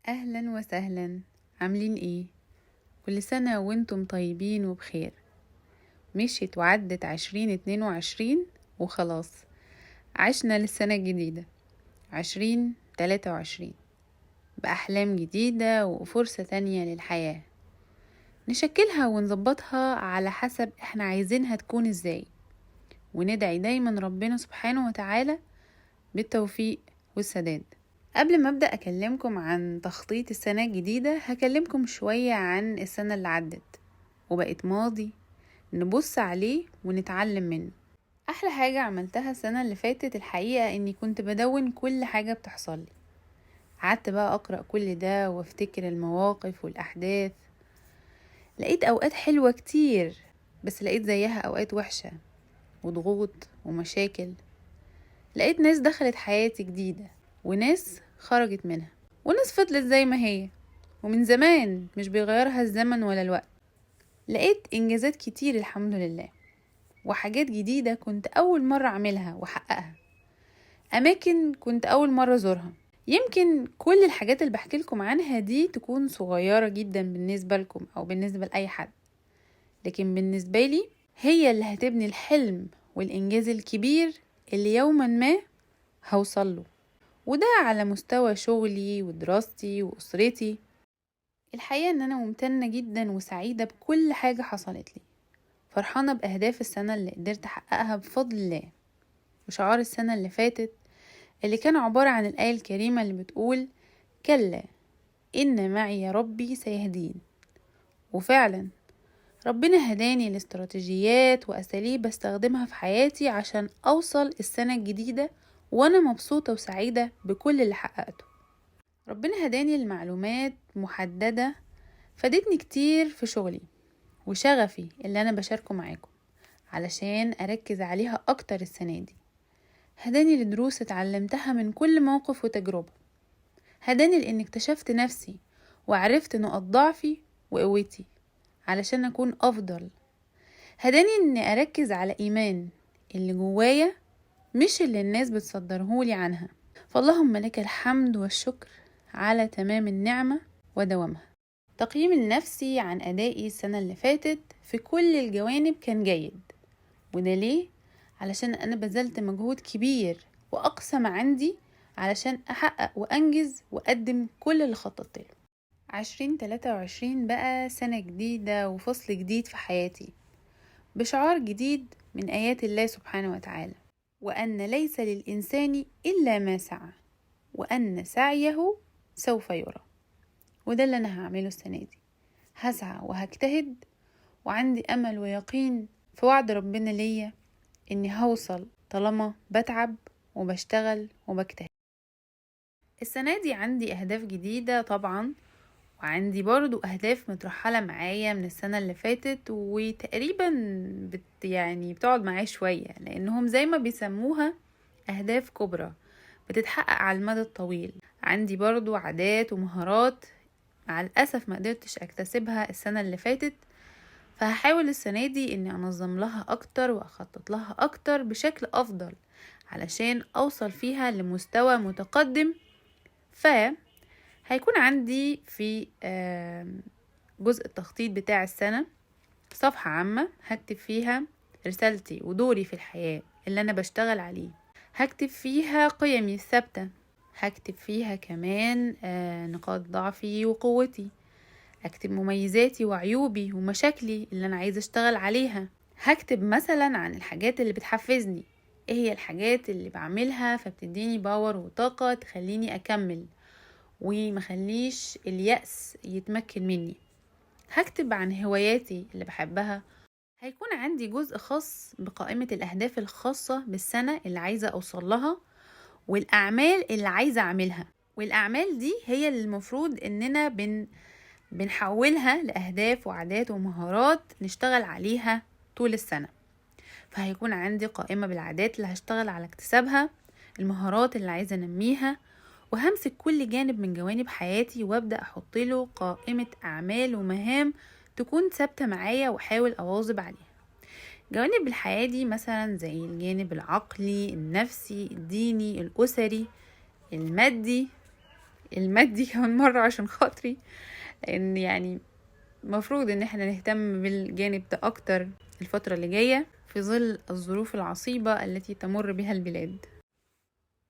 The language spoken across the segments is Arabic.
اهلا وسهلا. عاملين ايه؟ كل سنة وانتم طيبين وبخير. مشيت وعدت 2022 وخلاص عشنا للسنة الجديدة 2023 بأحلام جديدة وفرصة تانية للحياة، نشكلها ونظبطها على حسب احنا عايزينها تكون ازاي، وندعي دايما ربنا سبحانه وتعالى بالتوفيق والسداد. قبل ما أبدأ أكلمكم عن تخطيط السنة الجديدة هكلمكم شوية عن السنة اللي عدت وبقت ماضي، نبص عليه ونتعلم منه. أحلى حاجة عملتها السنة اللي فاتت الحقيقة إني كنت بدون كل حاجة بتحصل لي. قعدت بقى أقرأ كل ده وافتكر المواقف والأحداث. لقيت أوقات حلوة كتير، بس لقيت زيها أوقات وحشة وضغوط ومشاكل. لقيت ناس دخلت حياتي جديدة وناس خرجت منها، وناس فضلت زي ما هي ومن زمان مش بيغيرها الزمن ولا الوقت. لقيت إنجازات كتير الحمد لله، وحاجات جديدة كنت أول مرة أعملها وحققها، أماكن كنت أول مرة أزورها. يمكن كل الحاجات اللي بحكي لكم عنها دي تكون صغيرة جدا بالنسبة لكم أو بالنسبة لأي حد، لكن بالنسبة لي هي اللي هتبني الحلم والإنجاز الكبير اللي يوما ما هوصل له، وده على مستوى شغلي ودراستي وأسرتي. الحقيقة ان انا ممتنة جدا وسعيدة بكل حاجة حصلت لي، فرحانة بأهداف السنة اللي قدرت أحققها بفضل الله. وشعار السنة اللي فاتت اللي كان عبارة عن الآية الكريمة اللي بتقول كلا إن معي ربي سيهدين. وفعلا ربنا هداني لاستراتيجيات وأساليب استخدمها في حياتي عشان أوصل السنة الجديدة وأنا مبسوطة وسعيدة بكل اللي حققته. ربنا هداني لمعلومات محددة فادتني كتير في شغلي وشغفي اللي أنا بشاركه معاكم علشان أركز عليها أكتر السنة دي. هداني لدروس اتعلمتها من كل موقف وتجربة. هداني لأن اكتشفت نفسي وعرفت نقاط ضعفي وقوتي علشان أكون أفضل. هداني أني أركز على إيمان اللي جوايا مش اللي الناس بتصدرهولي عنها. فاللهم لك الحمد والشكر على تمام النعمة ودوامها. تقييم النفسي عن أدائي السنة اللي فاتت في كل الجوانب كان جيد. وده ليه؟ علشان أنا بذلت مجهود كبير وأقصى ما عندي علشان أحقق وأنجز وأقدم كل اللي خططت له. 2023 بقى سنة جديدة وفصل جديد في حياتي، بشعار جديد من آيات الله سبحانه وتعالى: وأن ليس للإنسان إلا ما سعى وأن سعيه سوف يرى. وده اللي أنا هعمله السنة دي، هسعى وهجتهد، وعندي أمل ويقين في وعد ربنا ليا إني هوصل طالما بتعب وبشتغل وبجتهد. السنة دي عندي أهداف جديدة طبعا، وعندي برضو أهداف مترحلة معايا من السنة اللي فاتت وتقريبا بتقعد معايا شوية، لأنهم زي ما بيسموها أهداف كبرى بتتحقق على المدى الطويل. عندي برضو عادات ومهارات مع الأسف ما قدرتش أكتسبها السنة اللي فاتت، فهحاول السنة دي اني انظم لها اكتر واخطط لها اكتر بشكل افضل علشان اوصل فيها لمستوى متقدم. فهيكون عندي في جزء التخطيط بتاع السنة صفحة عامة هكتب فيها رسالتي ودوري في الحياة اللي انا بشتغل عليه، هكتب فيها قيمي الثابتة، هكتب فيها كمان نقاط ضعفي وقوتي، اكتب مميزاتي وعيوبي ومشاكلي اللي انا عايزة اشتغل عليها. هكتب مثلا عن الحاجات اللي بتحفزني، ايه هي الحاجات اللي بعملها فبتديني باور وطاقة تخليني اكمل ومخليش اليأس يتمكن مني. هكتب عن هواياتي اللي بحبها. هيكون عندي جزء خاص بقائمة الأهداف الخاصة بالسنة اللي عايزة أوصل لها والأعمال اللي عايزة أعملها، والأعمال دي هي اللي المفروض إننا بنحولها لأهداف وعادات ومهارات نشتغل عليها طول السنة. فهيكون عندي قائمة بالعادات اللي هشتغل على اكتسابها، المهارات اللي عايزة انميها، وهمسك كل جانب من جوانب حياتي وابدأ احط له قائمة اعمال ومهام تكون ثابتة معايا واحاول اواظب عليها. جوانب الحياة دي مثلا زي الجانب العقلي، النفسي، الديني، الاسري، المادي، المادي كمان مرة عشان خاطري، لان يعني المفروض ان احنا نهتم بالجانب ده اكتر الفترة اللي جاية في ظل الظروف العصيبة التي تمر بها البلاد.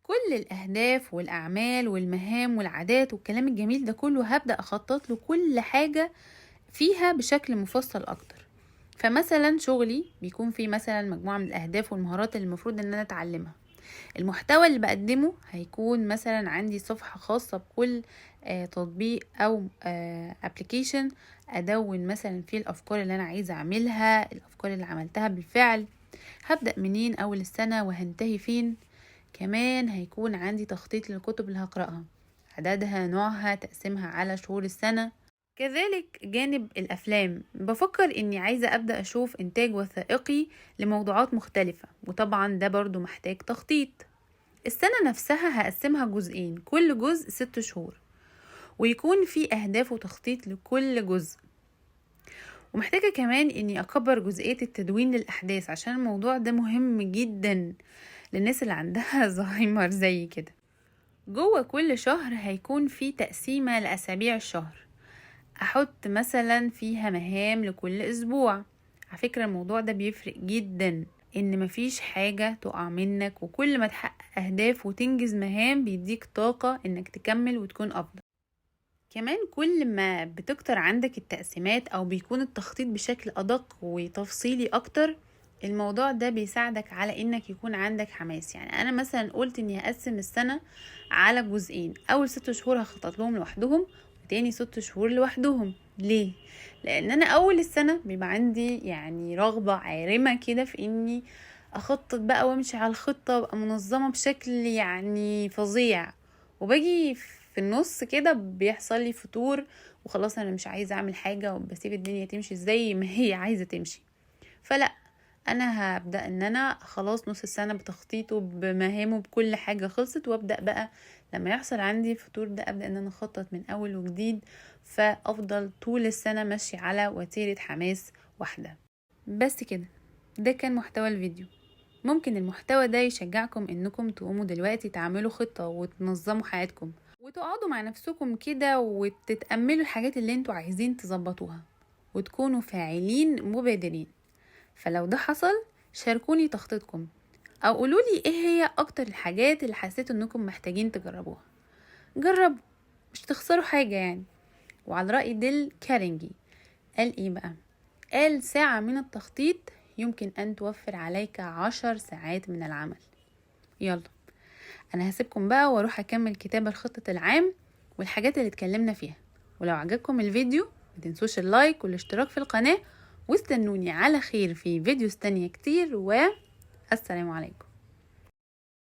كل الأهداف والأعمال والمهام والعادات والكلام الجميل ده كله هبدأ أخطط له كل حاجة فيها بشكل مفصل أكتر. فمثلا شغلي بيكون فيه مثلا مجموعة من الأهداف والمهارات اللي المفروض أن أنا أتعلمها. المحتوى اللي بقدمه هيكون مثلا عندي صفحة خاصة بكل تطبيق أو ابلكيشن، أدون مثلا فيه الأفكار اللي أنا عايزة أعملها، الأفكار اللي عملتها بالفعل، هبدأ منين أول السنة وهنتهي فين. كمان هيكون عندي تخطيط للكتب اللي هقرأها، عددها، نوعها، تقسيمها على شهور السنة. كذلك جانب الأفلام، بفكر إني عايزة أبدأ أشوف إنتاج وثائقي لموضوعات مختلفة، وطبعا ده برضو محتاج تخطيط. السنة نفسها هقسمها جزئين، كل جزء 6 شهور، ويكون في أهداف وتخطيط لكل جزء. ومحتاجة كمان إني أكبر جزئية التدوين للأحداث، عشان الموضوع ده مهم جدا للناس اللي عندها زهايمر زي كده. جوه كل شهر هيكون في تقسيمة لأسابيع الشهر، احط مثلا فيها مهام لكل اسبوع. على فكرة الموضوع ده بيفرق جدا، ان مفيش حاجة تقع منك، وكل ما تحقق اهداف وتنجز مهام بيديك طاقة انك تكمل وتكون افضل. كمان كل ما بتكتر عندك التقسيمات او بيكون التخطيط بشكل ادق وتفصيلي اكتر، الموضوع ده بيساعدك على انك يكون عندك حماس. يعني انا مثلا قلت اني هقسم السنة على جزئين، اول 6 شهور هخطط لهم لوحدهم، وتاني 6 شهور لوحدهم. ليه؟ لان انا اول السنة بيبقى عندي يعني رغبة عارمة كده في اني اخطط بقى وامشي على الخطة وابقى منظمة بشكل يعني فظيع، وباجي في النص كده بيحصل لي فتور وخلاص انا مش عايزة اعمل حاجة وبسيب الدنيا تمشي زي ما هي عايزة تمشي. فلا، انا هبدأ ان انا خلاص نص السنة بتخطيطه بمهامه بكل حاجة خلصت، وابدأ بقى لما يحصل عندي فتور ده ابدأ ان انا اخطط من اول وجديد، فافضل طول السنة ماشي على وتيرة حماس واحدة. بس كده، ده كان محتوى الفيديو. ممكن المحتوى ده يشجعكم انكم تقوموا دلوقتي تعملوا خطة وتنظموا حياتكم، وتقعدوا مع نفسكم كده وتتأملوا الحاجات اللي انتوا عايزين تظبطوها، وتكونوا فاعلين مبادرين. فلو ده حصل شاركوني تخطيطكم، او قولولي ايه هي اكتر الحاجات اللي حسيتوا انكم محتاجين تجربوها. جربوا، مش تخسروا حاجة يعني. وعلى رأي ديل كارينجي، قال ايه بقى؟ قال 1 ساعة من التخطيط يمكن ان توفر عليك 10 ساعات من العمل. يلا، انا هسيبكم بقى واروح اكمل كتابة الخطة العام والحاجات اللي اتكلمنا فيها. ولو عجبكم الفيديو متنسوش اللايك والاشتراك في القناة، واستنوني على خير في فيديوز تانية كتير، والسلام عليكم.